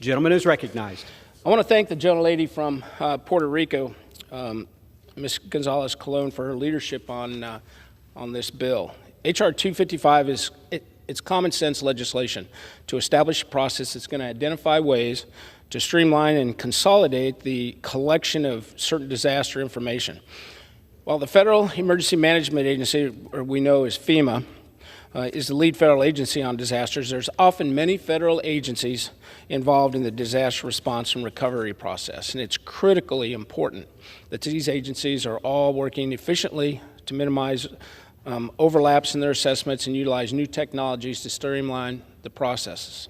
Gentleman is recognized. I want to thank the gentlelady from Puerto Rico, Ms. González Colón, for her leadership on this bill. H.R. 255 it's common sense legislation to establish a process that's going to identify ways to streamline and consolidate the collection of certain disaster information. While the Federal Emergency Management Agency, or we know as FEMA, is the lead federal agency on disasters, there's often many federal agencies involved in the disaster response and recovery process, and it's critically important that these agencies are all working efficiently to minimize overlaps in their assessments and utilize new technologies to streamline the processes.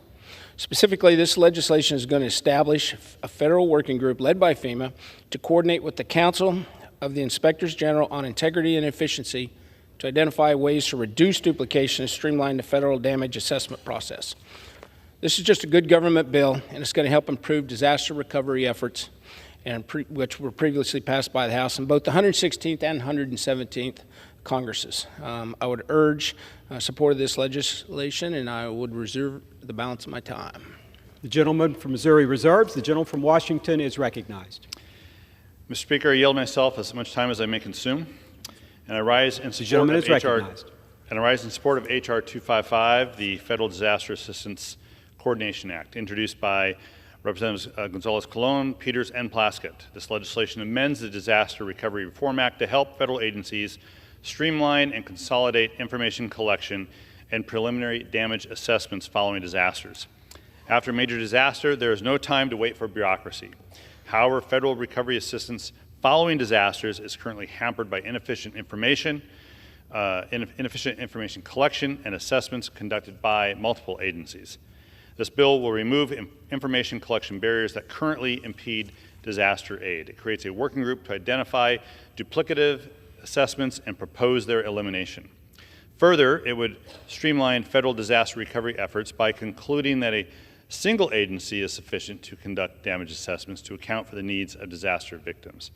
Specifically, this legislation is going to establish a federal working group led by FEMA to coordinate with the Council of the Inspectors General on Integrity and Efficiency to identify ways to reduce duplication and streamline the federal damage assessment process. This is just a good government bill, and it's going to help improve disaster recovery efforts, which were previously passed by the House in both the 116th and 117th Congresses. I would urge support of this legislation, and I would reserve the balance of my time. The gentleman from Missouri reserves. The gentleman from Washington is recognized. Mr. Speaker, I yield myself as much time as I may consume, and I rise in support of H.R. 255, the Federal Disaster Assistance Coordination Act, introduced by Representatives González Colón, Peters, and Plaskett. This legislation amends the Disaster Recovery Reform Act to help federal agencies streamline and consolidate information collection and preliminary damage assessments following disasters. After a major disaster, there is no time to wait for bureaucracy. However, federal recovery assistance following disasters is currently hampered by inefficient information collection and assessments conducted by multiple agencies. This bill will remove information collection barriers that currently impede disaster aid. It creates a working group to identify duplicative assessments and propose their elimination. Further, it would streamline federal disaster recovery efforts by concluding that a single agency is sufficient to conduct damage assessments to account for the needs of disaster victims.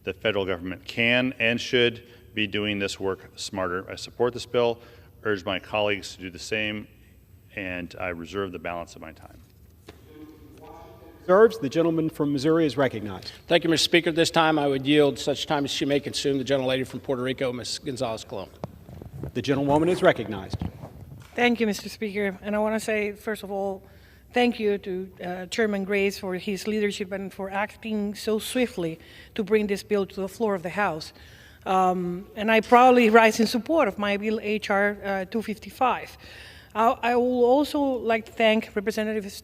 The federal government can and should be doing this work smarter. I support this bill, urge my colleagues to do the same, and I reserve the balance of my time. Reserves. The gentleman from Missouri is recognized. Thank you, Mr. Speaker. This time I would yield such time as she may consume the gentlelady from Puerto Rico, Ms. González Colón. The gentlewoman is recognized. Thank you, Mr. Speaker. And I want to say, first of all, thank you to Chairman Grace for his leadership and for acting so swiftly to bring this bill to the floor of the House. And I proudly rise in support of my bill, H.R. 255. I will also like to thank Representatives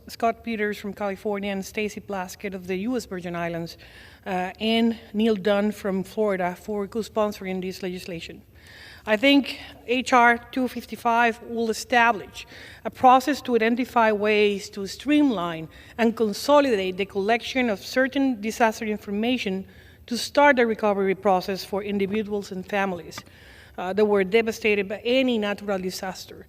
Scott Peters from California and Stacey Plaskett of the U.S. Virgin Islands and Neil Dunn from Florida for co-sponsoring this legislation. I think H.R. 255 will establish a process to identify ways to streamline and consolidate the collection of certain disaster information to start the recovery process for individuals and families that were devastated by any natural disaster.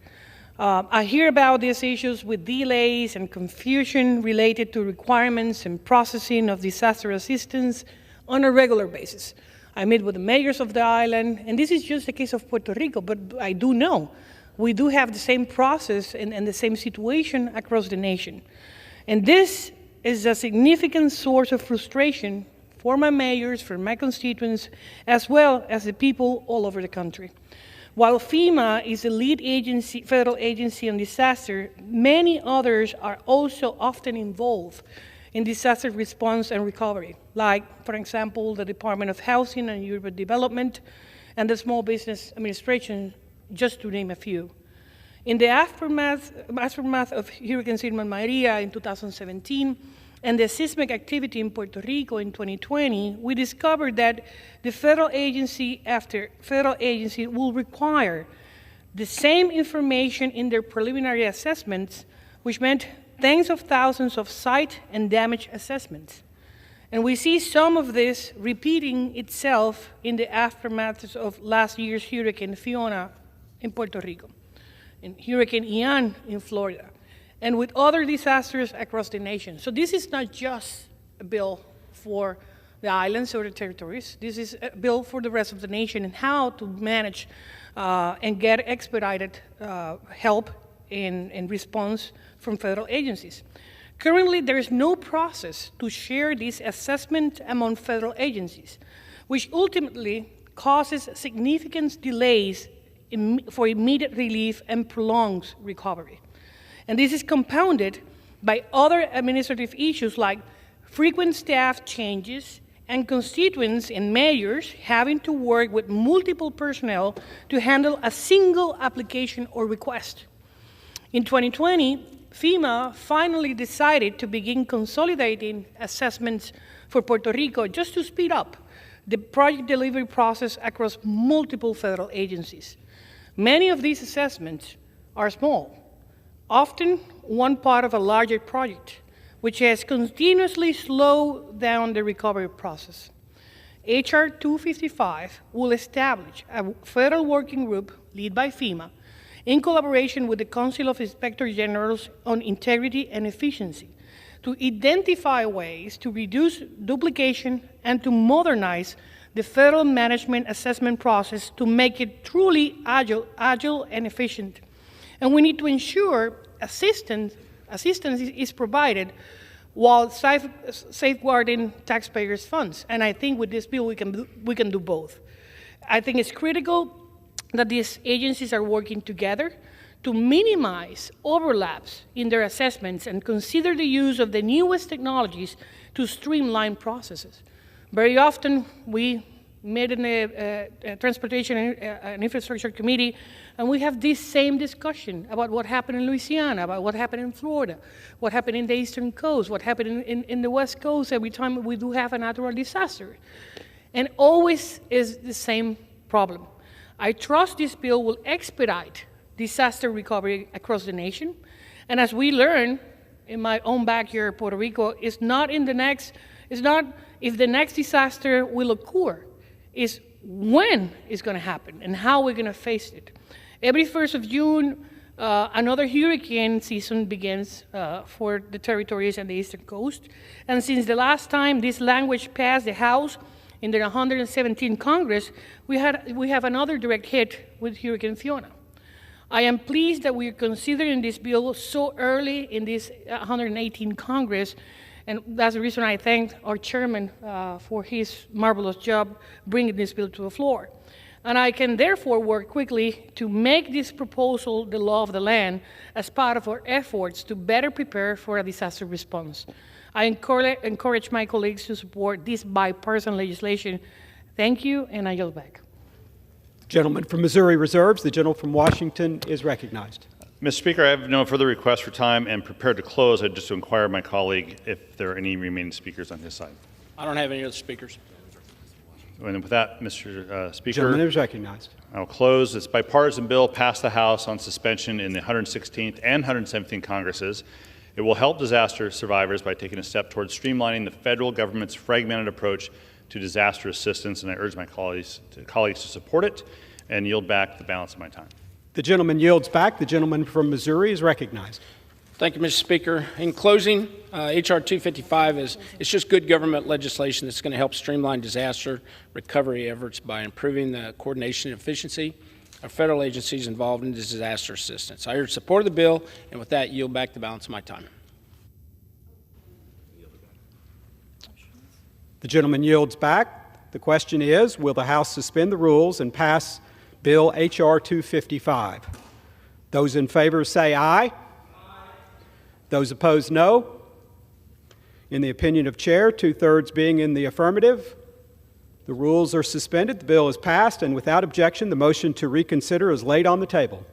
I hear about these issues with delays and confusion related to requirements and processing of disaster assistance on a regular basis. I meet with the mayors of the island, and this is just the case of Puerto Rico, but I do know we do have the same process and the same situation across the nation. And this is a significant source of frustration for my mayors, for my constituents, as well as the people all over the country. While FEMA is the lead agency, federal agency on disaster, many others are also often involved in disaster response and recovery, like, for example, the Department of Housing and Urban Development and the Small Business Administration, just to name a few. In the aftermath of Hurricane Irma and Maria in 2017, and the seismic activity in Puerto Rico in 2020, we discovered that the federal agency after federal agency will require the same information in their preliminary assessments, which meant tens of thousands of site and damage assessments. And we see some of this repeating itself in the aftermath of last year's Hurricane Fiona in Puerto Rico, and Hurricane Ian in Florida, and with other disasters across the nation. So this is not just a bill for the islands or the territories. This is a bill for the rest of the nation and how to manage and get expedited help and response from federal agencies. Currently, there is no process to share this assessment among federal agencies, which ultimately causes significant delays for immediate relief and prolongs recovery. And this is compounded by other administrative issues like frequent staff changes and constituents and mayors having to work with multiple personnel to handle a single application or request. In 2020, FEMA finally decided to begin consolidating assessments for Puerto Rico just to speed up the project delivery process across multiple federal agencies. Many of these assessments are small, often one part of a larger project, which has continuously slowed down the recovery process. H.R. 255 will establish a federal working group led by FEMA in collaboration with the Council of Inspector Generals on Integrity and Efficiency to identify ways to reduce duplication and to modernize the federal management assessment process to make it truly agile and efficient. And we need to ensure assistance is provided while safeguarding taxpayers' funds. And I think with this bill, we can do both. I think it's critical that these agencies are working together to minimize overlaps in their assessments and consider the use of the newest technologies to streamline processes. Very often, we met in the Transportation and Infrastructure Committee, and we have this same discussion about what happened in Louisiana, about what happened in Florida, what happened in the Eastern Coast, what happened in the West Coast every time we do have a natural disaster. And always is the same problem. I trust this bill will expedite disaster recovery across the nation. And as we learn in my own backyard, Puerto Rico, it's not if the next disaster will occur, it's when it's going to happen and how we're going to face it. Every 1st of June, another hurricane season begins for the territories and the Eastern Coast. And since the last time this language passed the House in the 117th Congress, we have another direct hit with Hurricane Fiona. I am pleased that we are considering this bill so early in this 118th Congress, and that's the reason I thank our chairman for his marvelous job bringing this bill to the floor. And I can therefore work quickly to make this proposal the law of the land as part of our efforts to better prepare for a disaster response. I encourage my colleagues to support this bipartisan legislation. Thank you, and I yield back. Gentleman from Missouri reserves. The gentleman from Washington is recognized. Mr. Speaker, I have no further requests for time and prepared to close. I'd just to inquire of my colleague if there are any remaining speakers on his side. I don't have any other speakers. And with that, Mr. Speaker, Gentleman is recognized. I'll close. This bipartisan bill passed the House on suspension in the 116th and 117th Congresses. It will help disaster survivors by taking a step towards streamlining the federal government's fragmented approach to disaster assistance, and I urge my colleagues to support it and yield back the balance of my time. The gentleman yields back. The gentleman from Missouri is recognized. Thank you, Mr. Speaker. In closing, H.R. 255 it's just good government legislation that's going to help streamline disaster recovery efforts by improving the coordination and efficiency of federal agencies involved in disaster assistance. I urge support of the bill, and with that, yield back the balance of my time. The gentleman yields back. The question is, will the House suspend the rules and pass Bill H.R. 255? Those in favor say aye. Aye. Those opposed, no. In the opinion of Chair, 2/3 being in the affirmative, the rules are suspended. The bill is passed, and without objection, the motion to reconsider is laid on the table.